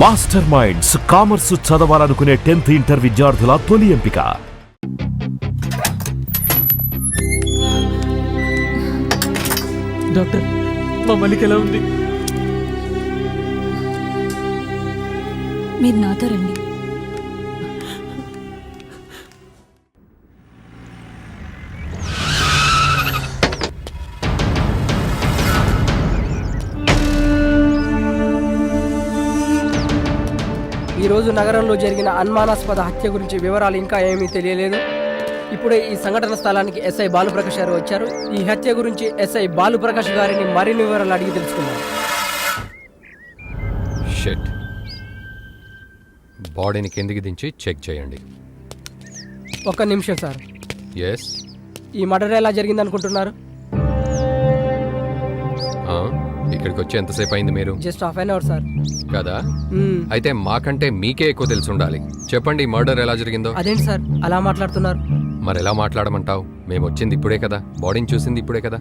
Master minds commerce చదవాలనుకునే 10th inter విద్యార్థుల తొలి ఎంపిక. డాక్టర్ మా మల్లిక ఎలా ఉంది? మీరు నాతో రండి. ఈరోజు నగరంలో జరిగిన అనుమానాస్పద హత్య గురించి వివరాలు ఇంకా ఏమీ తెలియలేదు. ఇప్పుడే ఈ సంఘటన స్థలానికి ఎస్ఐ బాలుప్రకాష్ గారు వచ్చారు. ఈ హత్య గురించి ఎస్ఐ బాలుప్రకాష్ గారిని మరిన్ని వివరాలు అడిగి తెలుసుకున్నారు. షిట్. బాడీని కిందికి దించి చెక్ చేయండి. ఒక్క నిమిషం సార్. ఎస్. ఈ మర్డర్ ఎలా జరిగింది అనుకుంటున్నారు? ఇక్కడికి వచ్చి ఎంతసేపు అయింది మీరు? Just half an hour sir. కదా, అయితే మాకంటే మీకే ఎక్కువ తెలిసి ఉండాలి. చెప్పండి, మర్డర్ ఎలా జరిగిందో. అదేంటి సార్ అలా మాట్లాడుతున్నారు? మరి ఎలా మాట్లాడమంటావు? మేము వచ్చింది ఇప్పుడే కదా, బాడీని చూసింది ఇప్పుడే కదా.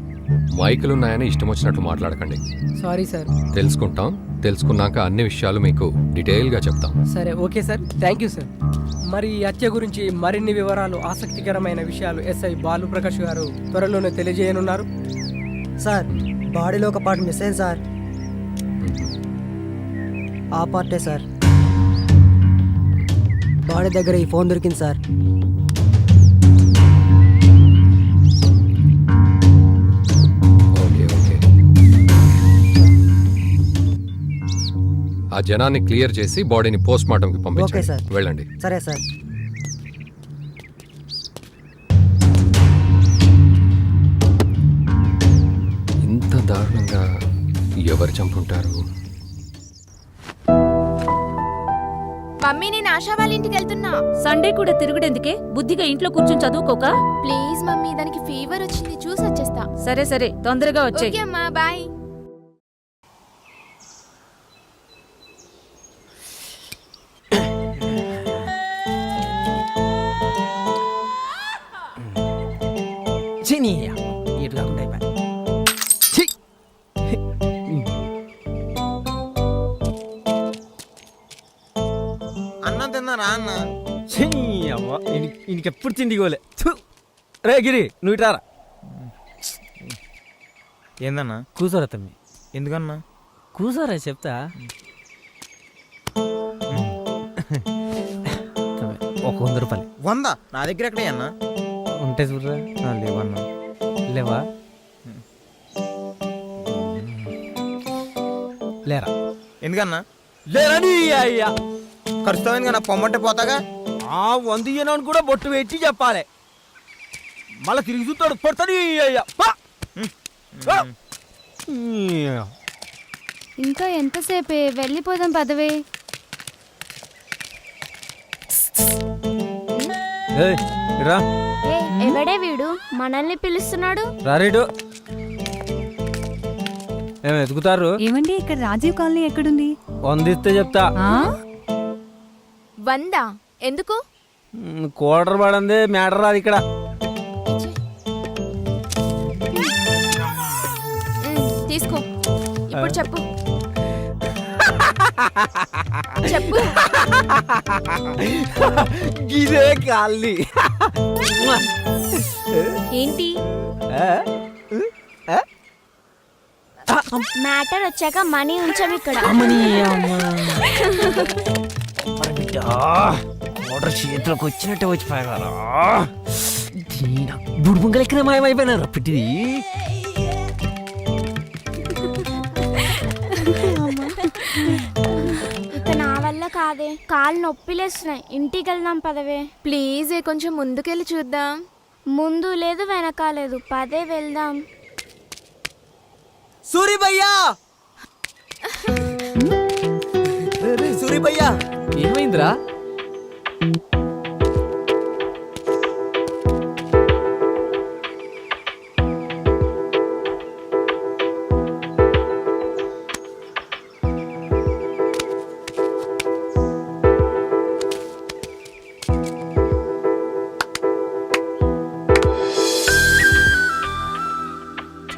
మైకులు ఉన్నాయని ఇష్టం వచ్చినట్లు మాట్లాడకండి. Sorry sir. తెలుసుకుంటాం. తెలుసుకున్నాక అన్ని విషయాలు మీకు డీటెయిల్గా చెప్తాం. సరే, okay sir. Thank you sir. మరి ఈ హత్య గురించి మరిన్ని వివరాలు, ఆసక్తికరమైన విషయాలు ఎస్ఐ బాలుప్రకాష్ గారు త్వరలోనే తెలియజేయనున్నారు. సార్, బాడీలో ఒక పార్ట్ మిస్ అయింది సార్. ఆ పార్టే సార్. బాడీ దగ్గర ఈ ఫోన్ దొరికింది సార్. Okay okay. ఆ జనాన్ని క్లియర్ చేసి బాడీని పోస్ట్ మార్టంకి ఓకే పంపించండి. సార్. వెళ్ళండి. సరే సార్. ఇంత దారుణంగా ఎవరు చంపుంటారు? మమ్మీ, నేను ఆశా వాళ్ళ ఇంటికి వెళ్తున్నా. సండే కూడా తిరుగుడెందుకే? బుద్ధిగా ఇంట్లో కూర్చొని చదువుకోక. ప్లీజ్ మమ్మీ, దానికి ఫీవర్ వచ్చింది, చూసి వచ్చేస్తా. సరే సరే, తొందరగా వచ్చే. ఓకే అమ్మా, బాయ్. ఇటు కాకుండా అయిపోయి. అన్నం తిన్నారా అన్న? ఇంకెప్పుడు తిండి గోలే. రే గిరి, నువ్వు ఇటారా. ఏందన్నా? కూసోరా తమ్మి. ఎందుకన్నా? కూసోరా చెప్తా. ఒక 100 రూపాయలు. 100? నా దగ్గర ఎక్కడే అన్నా? ఉంటే చూడరా. లేవన్నా. లేవా? లేరా. ఎందుకన్నా? లేరని అయ్యా. ఖర్చుతామని కదా, పొమ్మంటే పోతాగా. 100 ఇయ్యనని కూడా బొట్టు పెట్టి చెప్పాలి. మళ్ళీ తిరిగి చూస్తాడు, పొడతాడు అయ్యా. ఇంకా ఎంతసేపే? వెళ్ళిపోదాం పదవే. రా. ఎవడే వీడు మనల్ని పిలుస్తున్నాడు? రారేడు. ఏం ఎదుగుతారు? ఏమండి, ఇక్కడ రాజీవ్ కాలనీ ఎక్కడుంది? 100 ఇస్తే చెప్తా. 100? ఎందుకు? కోడర్ పడంది మ్యాటర్ రాదు ఇక్కడ. తీసుకో. ఇప్పుడు చెప్పు. చెప్పు. గిరే కాలనీ. ఏంటి మ్యాటర్? వచ్చాక మనీ ఉంచాము ఇక్కడ. ఆర్డర్ చేతిలోకి వచ్చినట్టే వచ్చిపోయారా? బుడుబుంగలు ఎక్కడ మాయమైపోయినారు పిట్టిది. ఇక నా వల్ల కాదే, కాళ్ళు నొప్పిలేస్తున్నాయి. ఇంటికి వెళ్దాం పదవే. ప్లీజ్ కొంచెం ముందుకెళ్ళి చూద్దాం. ముందు లేదు వెనక లేదు, పదే వెళ్దాం. సూరి భయ్యా! సూరి భయ్యా! ఏమైందిరా?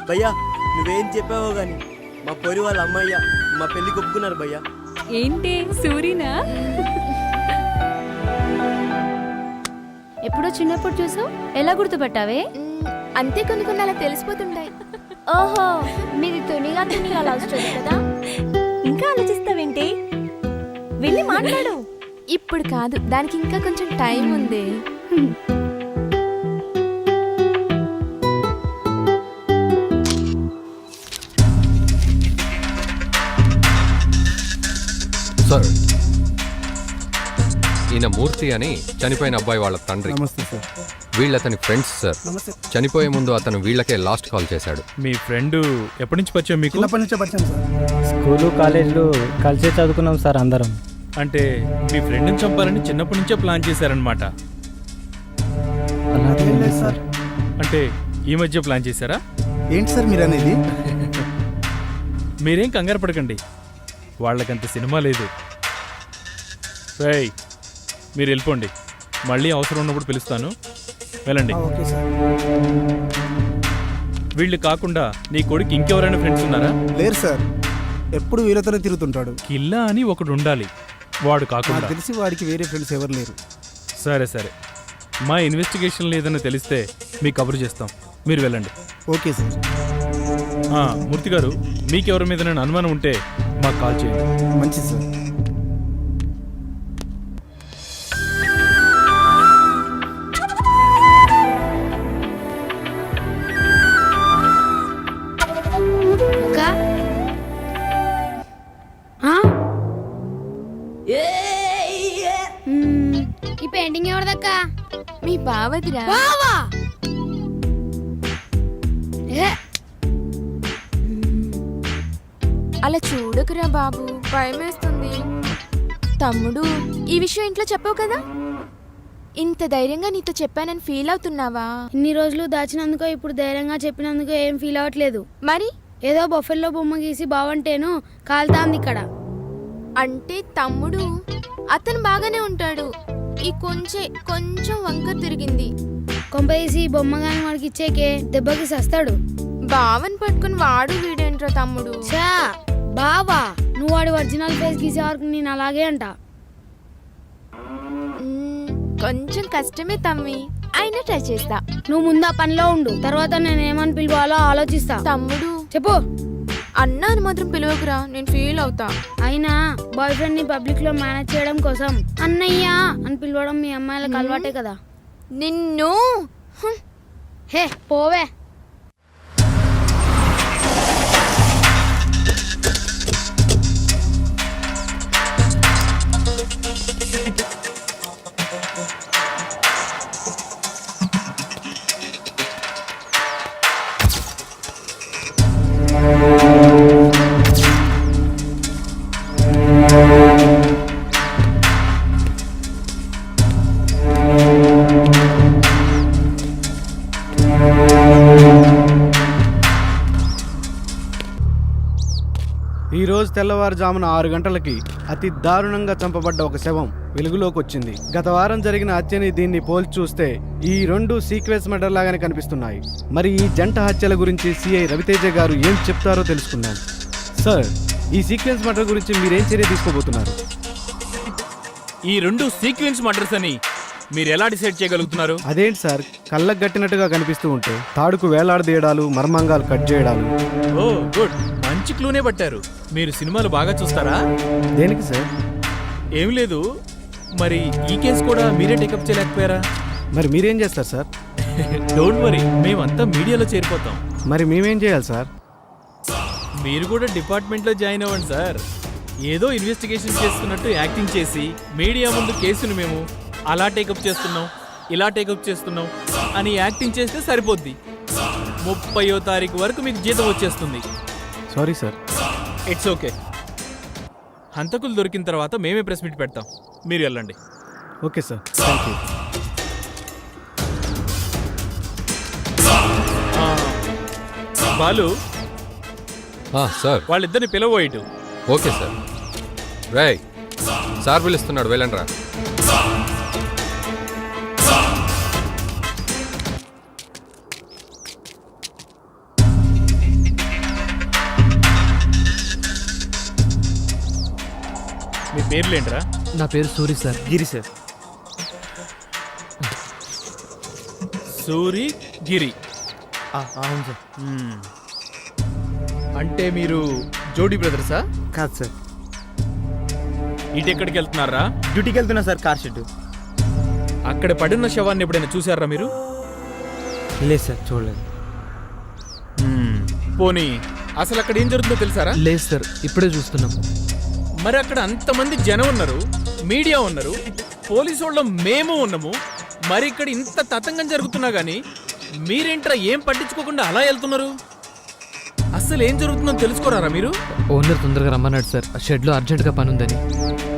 భయ్యా, నువ్వేం చెప్పావో గాని మా పొరి వాళ్ళ అమ్మయ్య మా పెళ్లి ఒప్పుకున్నారు భయ్యా. ఏంటి సూరినా? ఎప్పుడో చిన్నప్పుడు చూసావు, ఎలా గుర్తుపట్టావే? అంతే కొన్ని కొన్ని అలా తెలిసిపోతుంటాయి. ఓహో, మీది తునిగా లవ్ స్టోరీ కదా. ఇంకా ఆలోచిస్తావేంటి? వెళ్ళి మాట్లాడు. ఇప్పుడు కాదు, దానికి ఇంకా కొంచెం టైం ఉంది. సార్, ఈయన మూర్తి అని చనిపోయిన అబ్బాయి వాళ్ళ తండ్రి. నమస్తే సార్. వీళ్ళతని friends sir. నమస్తే. చనిపోయే ముందు అతను వీళ్ళకే లాస్ట్ కాల్ చేశాడు. మీ ఫ్రెండ్ ఎప్పటి నుంచి పరిచయం మీకు? చిన్నప్పటి నుంచే పరిచయం సార్. స్కూలు కాలేజీలు కలిసే చదువుకున్నాం సార్ అందరం. అంటే మీ ఫ్రెండ్ని చంపాలని చిన్నప్పటి నుంచే ప్లాన్ చేశారనమాట. ఏం లేదు సార్. అంటే ఈ మధ్య ప్లాన్ చేశారా? ఏంటి సార్ మీరు అనేది? మీరేం కంగారు పడకండి, వాళ్ళకంత సినిమా లేదు. రేయ్, మీరు వెళ్ళిపోండి, మళ్ళీ అవసరం ఉన్నప్పుడు పిలుస్తాను, వెళ్ళండి. Okay sir. వీళ్ళు కాకుండా నీ కొడుకు ఇంకెవరైనా ఫ్రెండ్స్ ఉన్నారా? లేరు సార్, ఎప్పుడు వీళ్ళతోనే తిరుగుతుంటాడు. కిల్లా అని ఒకడు ఉండాలి, వాడు నాకు కాకుండా. తెలిసి వాడికి వేరే ఫ్రెండ్స్ ఎవరు లేరు. సరే సరే, మా ఇన్వెస్టిగేషన్లో ఏదైనా తెలిస్తే మీకు కబురు చేస్తాం, మీరు వెళ్ళండి. Okay sir. మూర్తి గారు, మీకెవరి మీద నేను అనుమానం ఉంటే మాకు కాల్ చేయండి. మంచిది సార్. ఈ పెయింటింగ్ ఎవరిదక్కా? మీ బావదిరా. అలా చూడకురా బాబు, భయమేస్తుంది. తమ్ముడు, ఈ విషయం ఇంట్లో చెప్పావు కదా, ఇంత ధైర్యంగా నీతో చెప్పానని ఫీల్ అవుతున్నావా? ఇన్ని రోజులు దాచినందుకో ఇప్పుడు ధైర్యంగా చెప్పినందుకో ఏం ఫీల్ అవ్వట్లేదు. మరి ఏదో బొఫెల్లో బొమ్మ గీసి బావంటేను కాలుతాంది ఇక్కడ. అంటే తమ్ముడు అతను బాగానే ఉంటాడు, ఈ కొంచెం వంకర తిరిగింది. కొంపేసి ఈ బొమ్మ గాని వాడికి ఇచ్చేకే దెబ్బకి సస్తాడు. బావని పట్టుకుని వాడు వీడేంట్రా తమ్ముడు. చా బావా, నువ్వు వాడి ఒరిజినల్ ఫేస్ గీసే వరకు నేను అలాగే అంట. కొంచెం కష్టమే తమ్మి, అయినా ట్రై చేస్తా. నువ్వు ముందు ఆ పనిలో ఉండు, తర్వాత నేను ఏమని పిలవాలో ఆలోచిస్తా. తమ్ముడు చెప్పు. అన్నా అని మాత్రం పిలవకురా, నేను ఫీల్ అవుతా. అయినా బాయ్ ఫ్రెండ్ ని పబ్లిక్ లో మేనేజ్ చేయడం కోసం అన్నయ్య అని పిలవడం మీ అమ్మాయిలకు అలవాటే కదా. నిన్ను హే పోవే. ఈ రోజు తెల్లవారుజామున 6 గంటలకి అతి దారుణంగా చంపబడ్డ ఒక శవం వెలుగులోకి వచ్చింది. గత వారం జరిగిన హత్యని దీన్ని పోల్చి చూస్తే ఈ రెండు సీక్వెన్స్ మర్డర్ లాగానే కనిపిస్తున్నాయి. మరి ఈ జంట హత్యల గురించి సిఐ రవితేజ గారు ఏం చెప్తారో తెలుసుకుందాం. సార్, ఈ సీక్వెన్స్ మర్డర్ గురించి మీరేం చర్య తీసుకోబోతున్నారు? ఈ రెండు సీక్వెన్స్ మర్డర్స్ అని మీరు ఎలా డిసైడ్ చేయగలుగుతున్నారు? అదేంటి సార్, కళ్ళకు గట్టినట్టుగా కనిపిస్తూ ఉంటే తాడుకు వేలాడదీయడాలు, మర్మంగాలు కట్ చేయడాలు. ఓ గుడ్, మంచి క్లూనే పట్టారు. మీరు సినిమాలు బాగా చూస్తారా? దేనికి సార్? ఏం లేదు, మరి ఈ కేసు కూడా మీరే టేకప్ చేయలేకపోయారా? మరి మీరేం చేస్తారు సార్? డోంట్ వరీ, మేమంతా మీడియాలో చేరిపోతాం. మరి మేమేం చేయాలి సార్? మీరు కూడా డిపార్ట్మెంట్లో జాయిన్ అవ్వండి సార్. ఏదో ఇన్వెస్టిగేషన్ చేస్తున్నట్టు యాక్టింగ్ చేసి మీడియా ముందు కేసును మేము అలా టేకప్ చేస్తున్నాం, ఇలా టేకప్ చేస్తున్నాం అని యాక్టింగ్ చేస్తే సరిపోద్ది. 30వ తారీఖు వరకు మీకు జీతం వచ్చేస్తుంది. Sorry sir. It's okay. హంతకులు దొరికిన తర్వాత మేమే ప్రెస్ మీట్ పెడతాం, మీరు వెళ్ళండి. Okay sir, thank you. Balu, sir, వాళ్ళిద్దరిని పిలవోయిటు. Okay sir. రేయ్, సార్ పిలుస్తున్నాడు, వెళ్ళండి రా. పేర్లేంట్రా? నా పేరు సూరి సార్. గిరి సార్. సూరి గిరి. అవును సార్. అంటే మీరు జోడీ బ్రదర్సా? కాదు సార్. ఇటు ఎక్కడికి వెళ్తున్నారా? డ్యూటీకి వెళ్తున్నా సార్, కార్ షెడ్. అక్కడ పడిన శవాన్ని ఎప్పుడైనా చూసారా మీరు? లేదు సార్, చూడలేదు. పోనీ అసలు అక్కడ ఏం జరుగుతుందో తెలుసారా? లేదు సార్, ఇప్పుడే చూస్తున్నాం. మరి అక్కడ అంతమంది జనం ఉన్నారు, మీడియా ఉన్నారు, పోలీసు వాళ్ళం మేము ఉన్నాము. మరి ఇక్కడ ఇంత తతంగం జరుగుతున్నా గానీ మీరేంట్రా ఏం పట్టించుకోకుండా అలా వెళ్తున్నారు? అసలు ఏం జరుగుతుందో తెలుసుకోరారా మీరు? ఓనర్ తొందరగా రమ్మన్నాడు సార్, ఆ షెడ్లో అర్జెంటుగా పని ఉందని.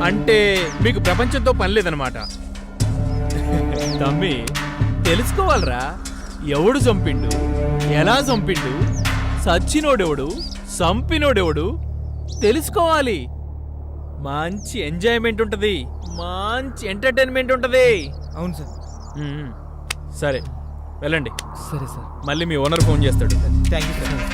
అంటే మీకు ప్రపంచంతో పని లేదనమాట. తమ్మి, తెలుసుకోవాలరా, ఎవడు చంపిండు, ఎలా చంపిండు, సచ్చినోడెవడు, చంపినోడెవడు తెలుసుకోవాలి. మంచి ఎంజాయ్మెంట్ ఉంటది, మంచి ఎంటర్టైన్మెంట్ ఉంటది. అవును సార్. సరే వెళ్ళండి. సరే సార్. మళ్ళీ మీ ఓనర్ ఫోన్ చేస్తాడు. Thank you sir.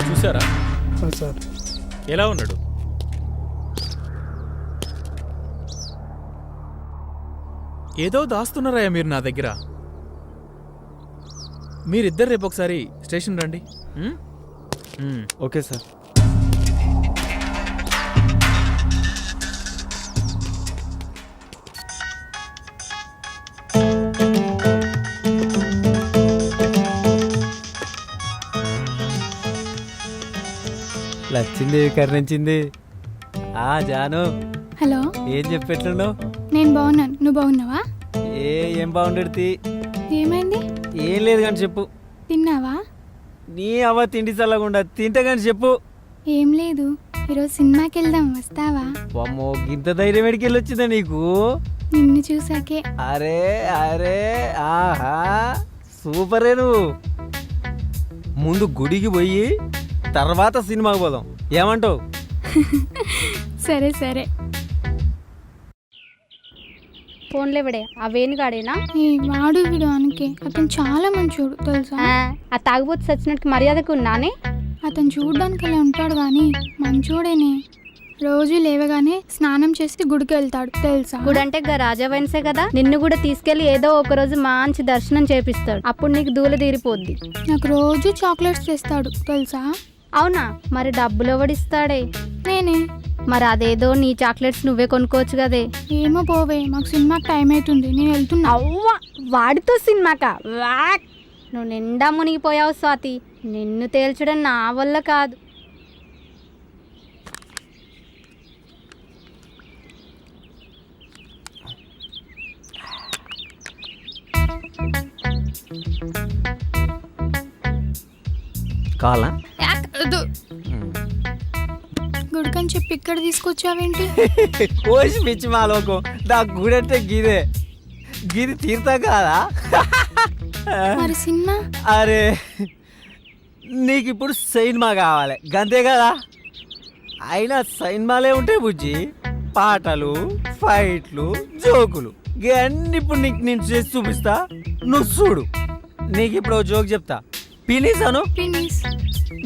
చూసారా ఎలా ఉన్నాడు? ఏదో దాస్తున్నారా మీరు నా దగ్గర? మీరిద్దరు రేపు ఒకసారి స్టేషన్ రండి. Okay sir. లచ్చింది, కర్ణించింది. జాను, హలో, ఏం చెప్పెట్లున్నావు? నేను బాగున్నాను, నువ్వు బాగున్నావా? ఏం బాగుండేది? ఏమైంది? ఏం లేదు కానీ చెప్పు. తిన్నావా? నీ అవ్వ తిండి చల్లకుండా తింటే కానీ చెప్పు. ఏం లేదు, ఈరోజు సినిమాకి వెళ్దాం, వస్తావా? అమ్మో, గింత ధైర్యం ఎడికి వెళ్ళొచ్చిందా నీకు? నిన్ను చూసాకే. అరే అరే, ఆహా, సూపరే. నువ్వు ముందు గుడికి పోయి తర్వాత సినిమాకి పోదాం, ఏమంటావు? సరే సరే. ఫోన్లేవడే ఆ వేణుగాడేనా? వాడు వీడు అనకే, అతను చాలా మంచోడు తెలుసా. ఆ తాగుబోతు సచ్చినట్టు మర్యాదకు ఉన్నానే. అతను చూడడానికి అలా ఉంటాడు కానీ మంచోడేనే. రోజు లేవగానే స్నానం చేసి గుడికి వెళ్తాడు తెలుసా. గుడి అంటే రాజా వైన్సే కదా, నిన్ను కూడా తీసుకెళ్లి ఏదో ఒక రోజు మంచి దర్శనం చేపిస్తాడు, అప్పుడు నీకు దూల తీరిపోద్ది. నాకు రోజు చాక్లెట్స్ తెస్తాడు తెలుసా. అవునా? మరి డబ్బులు ఎవడిస్తాడే? నేనే. మరి అదేదో నీ చాక్లెట్స్ నువ్వే కొనుక్కోవచ్చు కదే. ఏమో పోవే, మాకు సినిమాకి టైం అవుతుంది, నేను వెళ్తున్నా. అవ్వా, వాడితో సినిమాకా? వాక్, నువ్వు నిండా మునిగిపోయావు స్వాతి, నిన్ను తేల్చడం నా వల్ల కాదు. కావాలా? గుడికని చెప్పి ఇక్కడ తీసుకొచ్చావేంటి? కోసి పిచ్చి మాలోకం, నా గుడి అంటే గిదే, గిది తీర్థం కాదా? మరి సినిమా? అరే, నీకు ఇప్పుడు సినిమా కావాలి గంతే కదా. అయినా సినిమాలే ఉంటాయి బుజ్జి, పాటలు, ఫైట్లు, జోకులు, ఇవన్నీ ఇప్పుడు నీకు నేను చేసి చూపిస్తా, నువ్వు చూడు. నీకు ఇప్పుడు జోక్ చెప్తా, పినీస్ అను.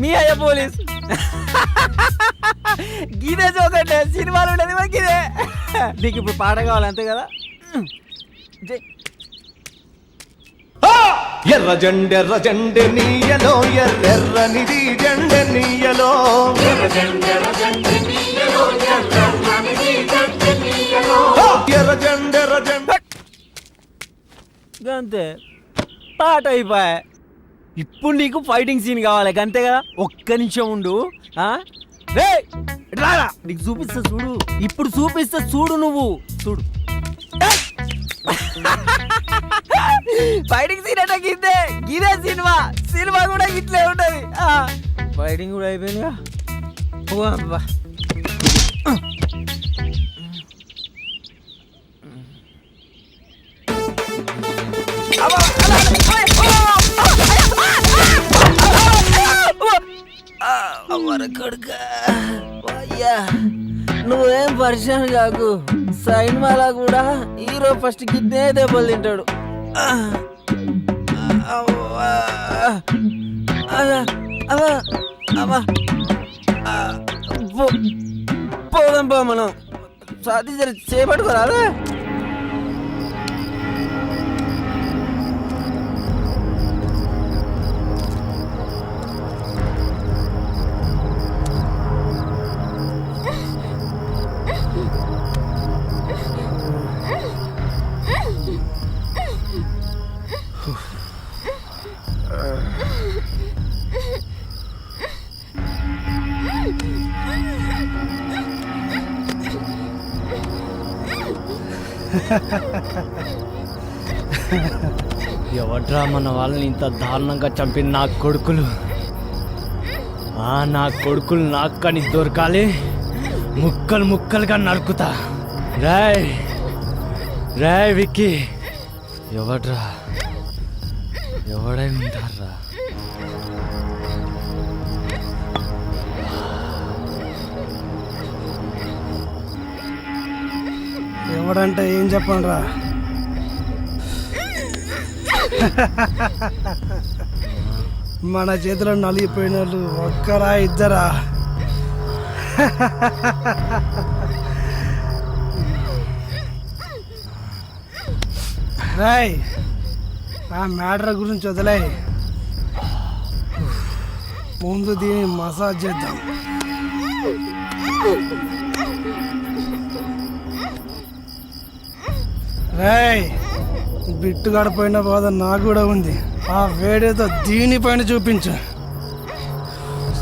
మీ అయ్య పోలీస్. గిదే జోక్ అంటే సినిమాలు ఉండేది గిదే. నీకు ఇప్పుడు పాట కావాలి అంతే కదా. ఎర్ర జెండెర్ర జెండె నీయలో, ఎర్రెర్రనిది జెండె నీయలో, ఎర్ర జెండెర్ర జెండె అంతే, పాట అయిపోయా. ఇప్పుడు నీకు ఫైటింగ్ సీన్ కావాలి గంతే కదా. ఒక్క నిమిషం ఉండు. రారా, నీకు చూపిస్తా చూడు, ఇప్పుడు చూపిస్తా చూడు, నువ్వు చూడు. ఫైటింగ్ సీన్ అంటే గిద్దే, గిదే సినిమా. సినిమా కూడా ఇట్లే ఉంటది. ఫైటింగ్ కూడా అయిపోయిందిగా. కొడుక అయ్యా నువ్వేం పరిచయం కాకు సైన్మాలా కూడా హీరో ఫస్ట్ కిడ్నే దెబ్బలు తింటాడు. అవ్వా. అవ్వా. అవ్వా. అవ్వా. పోదాం పో మనం సాధి జర చేపట్టుకోరాదా. ఎవడ్రా మన వాళ్ళని ఇంత దారుణంగా చంపిన నా కొడుకులు? నా కొడుకులు నాకు కానీ దొరకాలి, ముక్కలు ముక్కలుగా నరుకుతా. రాయ్ రాయ్ విక్కీ, ఎవడ్రా ఎవడై ఉంటారా? ఎవడంటే ఏం చెప్పండి రా. మన చేతిలో నలిగిపోయిన వాళ్ళు ఒక్కరా ఇద్దరా? రాయ్ ఆ మ్యాటర్ గురించి వదిలే, ముందు దీన్ని మసాజ్ చేద్దాం. రాయ్ బిట్టు గడిపోయిన బాధ నాకు కూడా ఉంది. ఆ వేడేదో దీనిపైన చూపించు,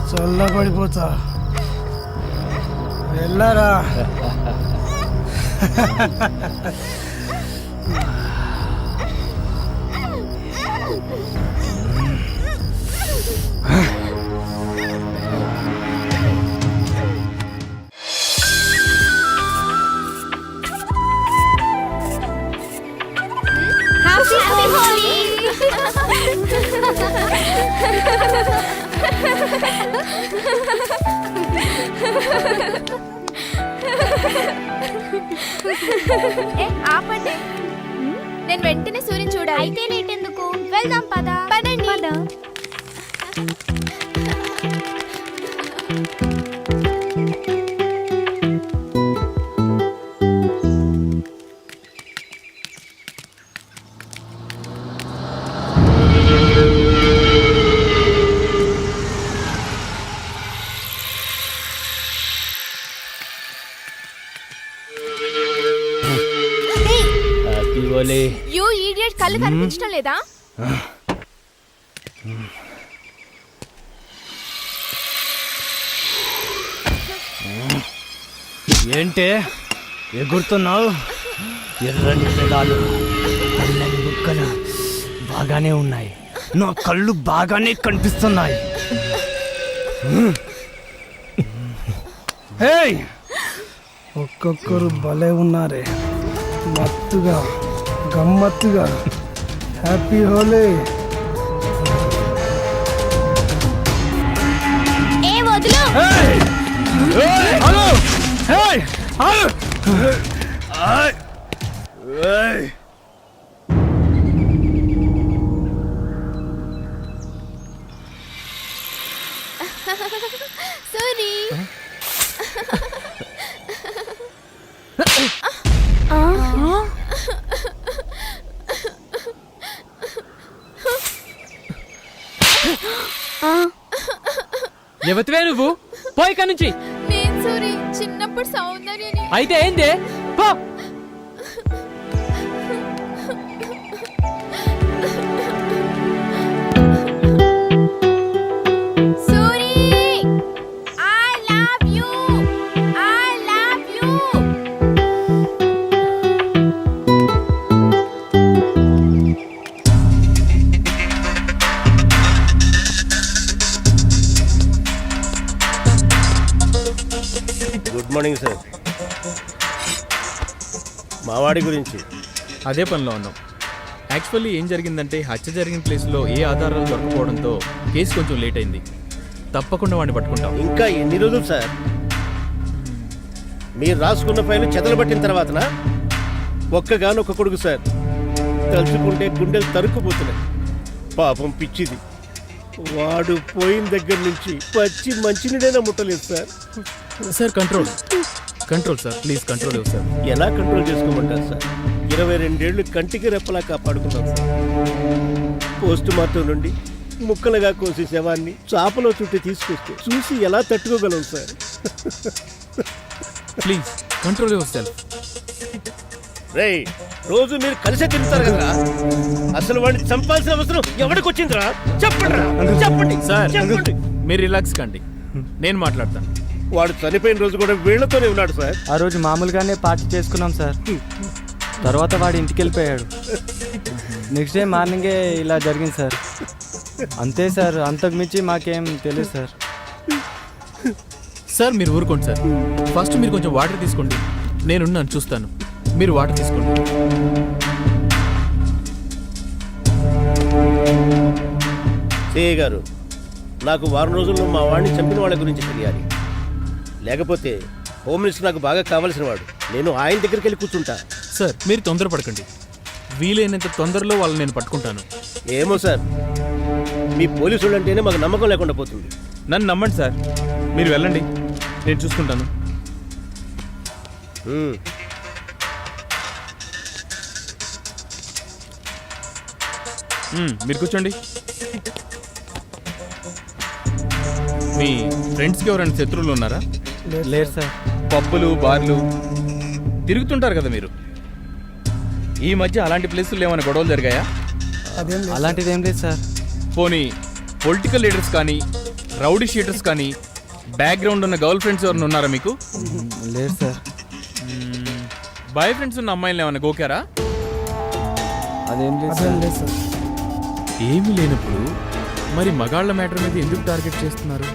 చల్లబడిపోతా. వెళ్ళరా. ఆపండి, నేను వెంటనే సూర్యుని చూడాలి. అయితే లేట్ ఎందుకు, వెళ్దాం పదా. పదండి. యూ ఈడియట్, కళ్ళు కనిపించడం లేదా? ఏంటే ఎగురుతున్నావు? ఎర్రని పెదాలు, తెల్లని బుక్కలు బాగానే ఉన్నాయి, నా కళ్ళు బాగానే కనిపిస్తున్నాయి. ఒక్కొక్కరు భలే ఉన్నారే, మత్తుగా గమ్మత్తుగా. హ్యాపీ హోలీ. సూరి ఎవతివే నువ్వు? పోయి ఇక్కడి నుంచి. నేను సూరి, చిన్నప్పుడు సౌందర్యని. అయితే ఏందే? పో. Suri, I love you. I love you. Good morning sir. మావాడి గురించి అదే పనిలో ఉన్నాం. యాక్చువల్లీ ఏం జరిగిందంటే హత్య జరిగిన ప్లేస్లో ఏ ఆధారాలు దొరకపోవడంతో కేసు కొంచెం లేట్ అయింది. తప్పకుండా వాడిని పట్టుకుంటాం. ఇంకా ఎన్ని రోజులు సార్? మీరు రాసుకున్న ఫైలు చెదలబట్టిన తర్వాతనా? ఒక్కగానొక్క కొడుకు సార్, తలుచుకుంటే గుండెలు తరుక్కుపోతున్నాయి. పాపం పిచ్చిది, వాడు పోయిన దగ్గర నుంచి పచ్చి మంచినీడైనా ముట్టలేదు sir. Sir control sir, please control ఇవ్వు సార్. ఎలా కంట్రోల్ చేసుకోమంటారు సార్? 22 ఏళ్ళు కంటికి రెప్పలా కాపాడుకున్నాం సార్. పోస్ట్ మార్టం నుండి ముక్కలుగా కోసి శవాన్ని చాపలో చుట్టి తీసుకొస్తే చూసి ఎలా తట్టుకోగలం sir? Please control yourself. రేయ్, రోజు మీరు కలిసే తింటారు కదా, అసలు వాడిని చంపాల్సిన అవసరం ఎవరికి వచ్చిందిరా? చెప్పండి సార్, మీరు రిలాక్స్ కండి, నేను మాట్లాడతాను. వాడు చనిపోయిన రోజు కూడా వీళ్లతోనే ఉన్నాడు సార్. ఆ రోజు మామూలుగానే పార్టీ చేసుకున్నాం సార్. తర్వాత వాడు ఇంటికి వెళ్ళిపోయాడు. నెక్స్ట్ డే మార్నింగే ఇలా జరిగింది సార్. అంతే సార్, అంతకు మించి మాకేం తెలియదు సార్. సార్ మీరు ఊరుకోండి సార్. ఫస్ట్ మీరు కొంచెం వాటర్ తీసుకోండి, నేనున్నాను చూస్తాను. మీరు వాటర్ తీసుకోండి. సిఐ గారు, నాకు వారం రోజుల్లో మా వాడిని చంపిన వాళ్ళ గురించి తెలియాలి. లేకపోతే హోమ్ మినిస్టర్ నాకు బాగా కావాల్సిన వాడు. నేను ఆయన దగ్గరికి వెళ్ళి కూర్చుంటా. సార్ మీరు తొందరపడకండి, వీలైనంత తొందరలో వాళ్ళని నేను పట్టుకుంటాను. ఏమో సార్, మీ పోలీసులు అంటేనే మాకు నమ్మకం లేకుండా పోతుంది. నన్ను నమ్మండి సార్, మీరు వెళ్ళండి, నేను చూసుకుంటాను. మీరు కూర్చోండి. మీ ఫ్రెండ్స్కి ఎవరైనా శత్రువులు ఉన్నారా? లేదు సార్. పబ్బులు బార్లు తిరుగుతుంటారు కదా మీరు, ఈ మధ్య అలాంటి ప్లేసుల్లో ఏమైనా గొడవలు జరిగాయా? అలాంటిది ఏం లేదు సార్. పోనీ పొలిటికల్ లీడర్స్ కానీ రౌడీ షీటర్స్ కానీ బ్యాక్గ్రౌండ్ ఉన్న గర్ల్ ఫ్రెండ్స్ ఎవరైనా ఉన్నారా మీకు? లేదు సార్. బాయ్ ఫ్రెండ్స్ ఉన్న అమ్మాయిలు ఏమైనా గోకారా? అదేం లేదు సార్. ఏమీ లేనప్పుడు మరి మగాళ్ళ మ్యాటర్ మీద ఎందుకు టార్గెట్ చేస్తున్నారు?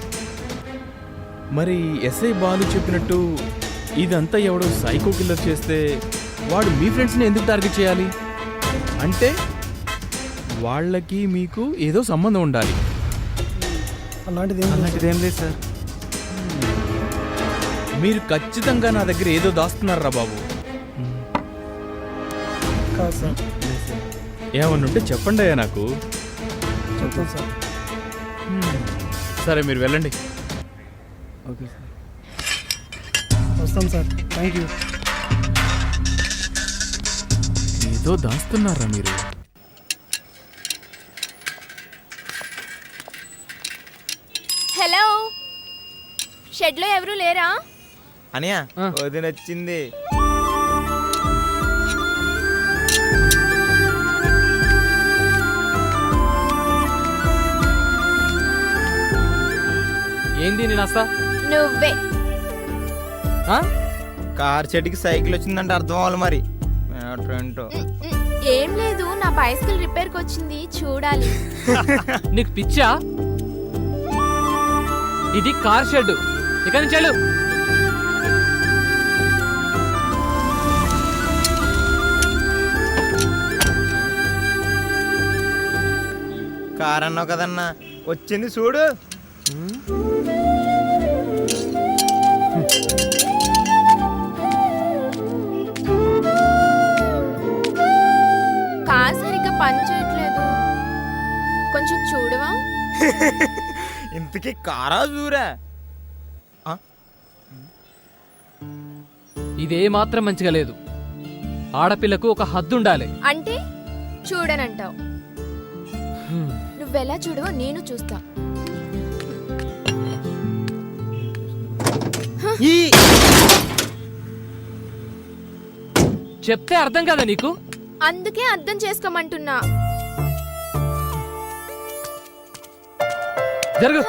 మరి ఎస్ఐ బాలు చెప్పినట్టు ఇదంతా ఎవడో సైకో కిల్లర్ చేస్తే వాడు మీ ఫ్రెండ్స్ని ఎందుకు టార్గెట్ చేయాలి? అంటే వాళ్ళకి మీకు ఏదో సంబంధం ఉండాలి. అలాంటిది ఏం లేదు సార్. మీరు ఖచ్చితంగా నా దగ్గర ఏదో దాస్తున్నారా బాబు? ఏమన్నుంటే చెప్పండి అయ్యా నాకు. చెప్తాను సార్. సరే మీరు వెళ్ళండి. ఓకే సార్, వస్తాం సార్. Thank you. ఏదో దాస్తున్నారా మీరు? హలో, షెడ్లో ఎవరు లేరా? అనియా వదిన వచ్చింది. ఏంది నేను వస్తా? నువ్వే. కార్ చెట్టుకి సైకిల్ వచ్చిందంటే అర్థం అవ్వాలి మరి. ఏంటో ఏం లేదు, నా బైసికల్ రిపేర్కి వచ్చింది, చూడాలి. నీకు పిచ్చా? ఇది కార్ షెడ్, ఇక్కడి నుంచి వెళ్ళు. కార్ అన్నావు కదన్నా, వచ్చింది చూడు. కార్ సరిగ్గా పని చేయట్లేదు, కొంచెం చూడవా? ఇంతకీ కారా చూరా? ఇదే మాత్రం మంచిగా లేదు. ఆడపిల్లకు ఒక హద్దు ఉండాలి. అంటే చూడనంటావు? నువ్వెలా చూడవో నేను చూస్తా. చెప్తే అర్థం కదా నీకు? అందుకే అర్థం చేసుకోమంటున్నా. జరుగు.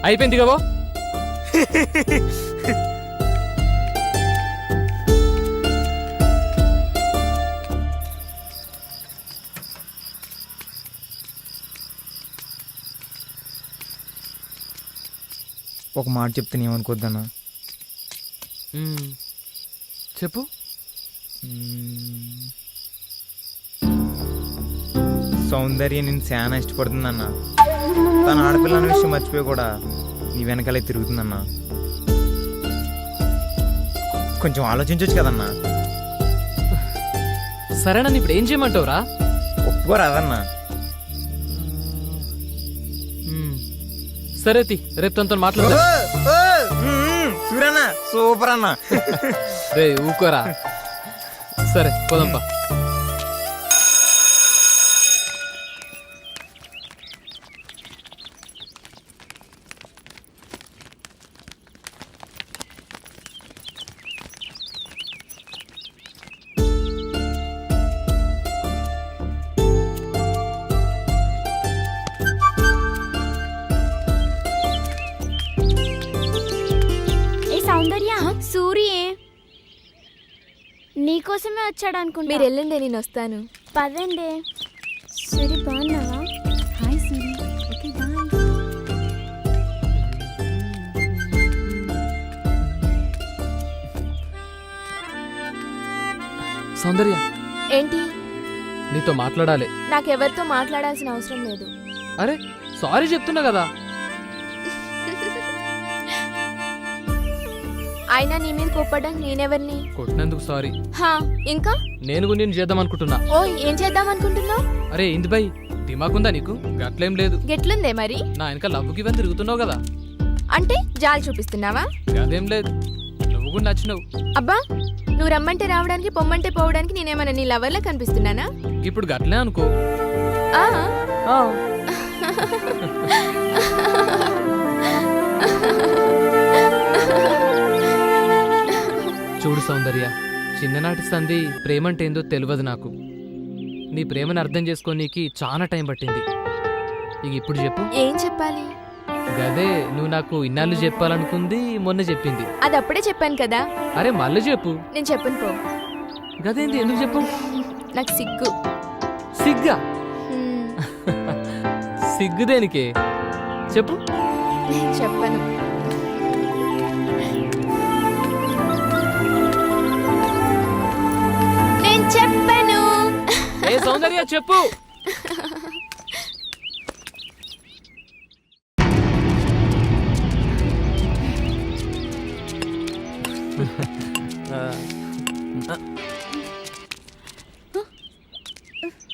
అయిపోయింది కాబో. ఒక మాట చెప్తే ఏమనుకోద్దన్నా. చెప్పు. సౌందర్య నేను చాలా ఇష్టపడుతుందన్నా. తన ఆడపిల్ల అనే విషయం మర్చిపోయి కూడా నీ వెనకాలే తిరుగుతుందన్నా. కొంచెం ఆలోచించవచ్చు కదన్నా. సరేనా, ఇప్పుడు ఏం చేయమంటావురా? ఒప్పుకోరాదన్నా. సరే రేపు తనతో మాట్లాడతా. సూరన్నా సూపర్ అన్నా. రే ఊకోరా. సరే పోదంపా. సౌందర్య, సూరియే నీకోసమే వచ్చాడు అనుకుంటా. మీరు వెళ్ళండి, నేను వస్తాను. పదండి. సూరి బాగున్నావా? Hi Suri. Okay bye. Soundarya, ఏంటి? నీతో మాట్లాడాలి. నాకెవరితో మాట్లాడాల్సిన అవసరం లేదు. అరే సారీ చెప్తున్నా కదా. అయినా నీ మీద కోప్పడానికి నేనెవరిని? కొట్టినందుకు సారీ. హా, ఇంకా నేను నేను చేద్దాం అనుకుంటున్నా. ఓ, ఏం చేద్దాం అనుకుంటున్నావు? అరే ఇంది బై, దిమాకుందా నీకు? గట్లేం లేదు. గెట్లుందే మరి? నా వెనక లవ్వుకి ఇవన్నీ తిరుగుతున్నావు కదా. అంటే జాలి చూపిస్తున్నావా? అదేం లేదు, నువ్వు కూడా నచ్చినావు. అబ్బా, నువ్వు రమ్మంటే రావడానికి పొమ్మంటే పోవడానికి నేనేమన్నా నీ లవర్లా కనిపిస్తున్నానా? ఇప్పుడు గట్లే అనుకో. చూడు సౌందర్య, చిన్ననాటి సంధి ప్రేమంటే ఏందో తెలియదు నాకు. నీ ప్రేమను అర్థం చేసుకోనీకి చాలా టైం పట్టింది. ఇక ఇప్పుడు చెప్పు. ఏం చెప్పాలి? గదే నువ్వు నాకు ఇన్నాళ్ళు చెప్పాలనుకుంది, మొన్న చెప్పింది. అది అప్పుడే చెప్పాను కదా. అరే మళ్ళీ చెప్పు. నేను చెప్పను పో. గదేంది, ఎందుకు చెప్పు? నాకు సిగ్గు. సిగ్గా? సిగ్గు దేనికే? చెప్పు. చెప్పను. నేను చెప్పను. ఏ సౌందర్య చెప్పు.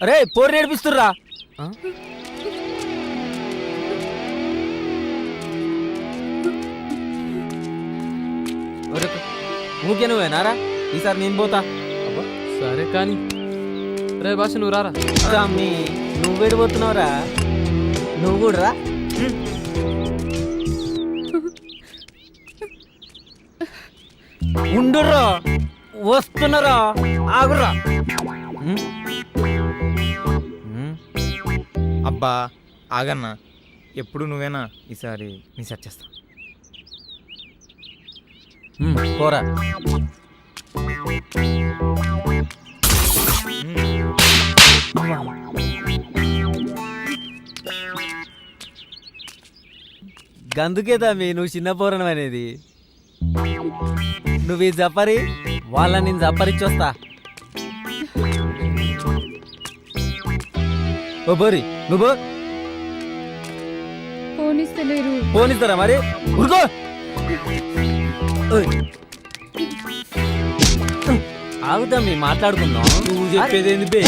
అరే పోరు నేర్పిస్తుర్రా. ఊకే నువ్వేనారా? ఈసారి నేను పోతా. సరే కానీ రే భాష నువ్వు రారా. అమ్మి నువ్వేడిపోతున్నావురా? నువ్వు కూడా రా. ఉండుర్రా, వస్తున్నారా? ఆగుర్రా. అబ్బా ఆగన్నా, ఎప్పుడు నువ్వేనా? ఈసారి నీ సెట్ చేస్తా. పోరా. గందుకేదా నువ్వు చిన్న పోరడం అనేది. నువ్వు ఈ జపరి వాళ్ళని నేను జపరిచ్చొస్తా. ఓ బోరి నువ్వు పోనిస్తారా మరి? ఉరుకో. ఆగుతా మీ మాట్లాడుకుందాం. నువ్వు చెప్పేది.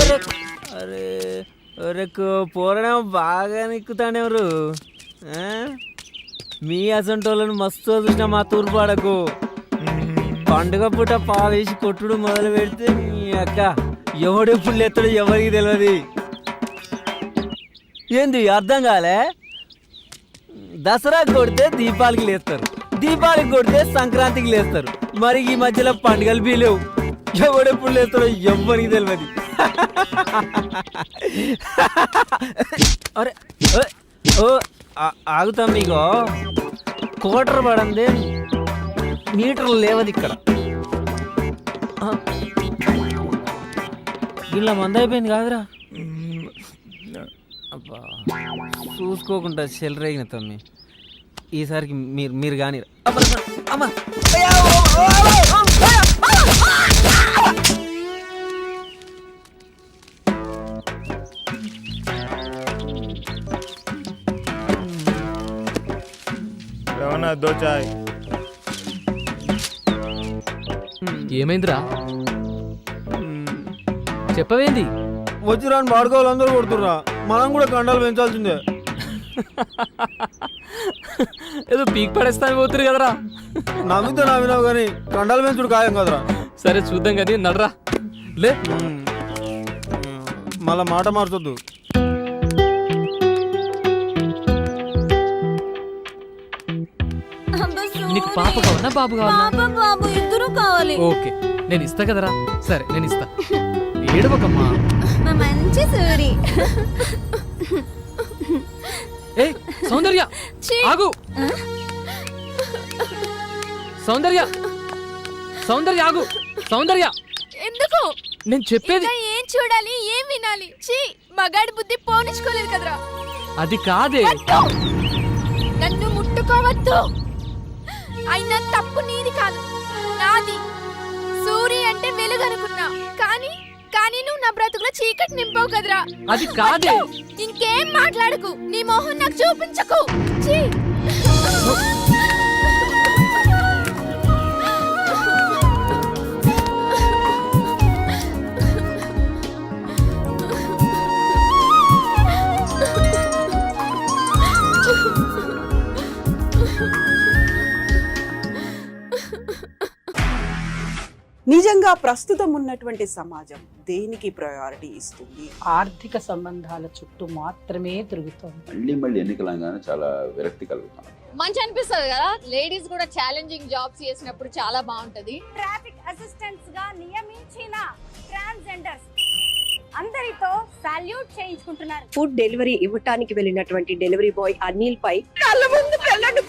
అరే అరే పోరడం బాగా నిక్కుతాడెవరు? మీ అసంటోళ్ళను మస్తు చూసిన మా తూర్పాడకు. పండుగ పూట పాలేసి కొట్టుడు మొదలు పెడితే మీ అక్క ఎవడెప్పుడు లేస్తాడో ఎవరికి తెలియదు. ఏంది అర్థం కాలే? దసరా కొడితే దీపాలకి లేస్తారు, దీపాలకి కొడితే సంక్రాంతికి లేస్తారు. మరి ఈ మధ్యలో పండుగలు బీలేవు. ఎవడెప్పుడు లేస్తాడో ఎవరికి తెలియదు. అరే ఓ ఆగుతాం మీకు కోటర్ పడందే మీటర్లు లేవది ఇక్కడ. ఇలా మంద అయిపోయింది కాదురా. అబ్బా చూసుకోకుండా చెల్లరేగిన తమ్మి. ఈసారికి మీరు కానీ అమ్మా దోచాయ్. ఏమైందిరా? చెప్పవేంది? వచ్చి రాని వాడుకోవాలి అందరూ కొడుతుర్రా. మనం కూడా కండాలు పెంచాల్సిందే. ఏదో పీక్ పడేస్తాను పోతురు కదరా. నవ్వితే నవ్వినావు కానీ కండాలు పెంచుడు ఖాయం కదరా. సరే చూద్దాం కానీ నడరా లే. మళ్ళా మాట మార్చొద్దు. నీకు పాప కావాలన్నా బాబు కావాలన్నా? బాబు ఇద్దరు కావాలి. ఓకే నేను ఇస్తా కదరా. సరే నేను ఇస్తా. ఏడవకమ్మా. మంచి సూరి. ఏ సౌందర్య ఆగు. సౌందర్య సౌందర్య ఆగు. సౌందర్య ఎందుకు? నేను చెప్పేది ఏం చూడాలి, ఏం వినాలి? చీ, మగాడి బుద్ధి పోనిచ్చుకోలేదు కదరా. అది కాదే. నన్ను ముట్టుకోవద్దు. అయినా తప్పు నీది కాదు, నాది. సూరి అంటే వెలుగు అనుకున్నా, కానీ నువ్వు నా బ్రతుకులో చీకటి నింపావు కదరా. అది కాదే. ఇంకేం మాట్లాడకు, నీ మొహం నాకు చూపించకు. చీ. నిజంగా ప్రస్తుతం ఉన్నటువంటి సమాజం దేనికి ప్రయారిటీ ఇస్తుంది? ఆర్థిక సంబంధాల చుట్టూ మాత్రమే తిరుగుతోంది. మళ్ళీ ఎన్నికలంగానే చాలా విరక్తి కలుగుతాం. మంచి అనిపిస్తుంది కదా, లేడీస్ కూడా ఛాలెంజింగ్ జాబ్స్ చేసినప్పుడు చాలా బాగుంటది. ట్రాఫిక్ అసిస్టెంట్స్ గా నియమించిన ట్రాన్స్జెండర్స్ అందరితో సాల్యూట్ చేయించుకుంటున్నారు. ఫుడ్ డెలివరీ ఇవ్వటానికి వెళ్ళినటువంటి డెలివరీ బాయ్ అనిల్ పై కళ్ళ ముందు పెళ్ళండి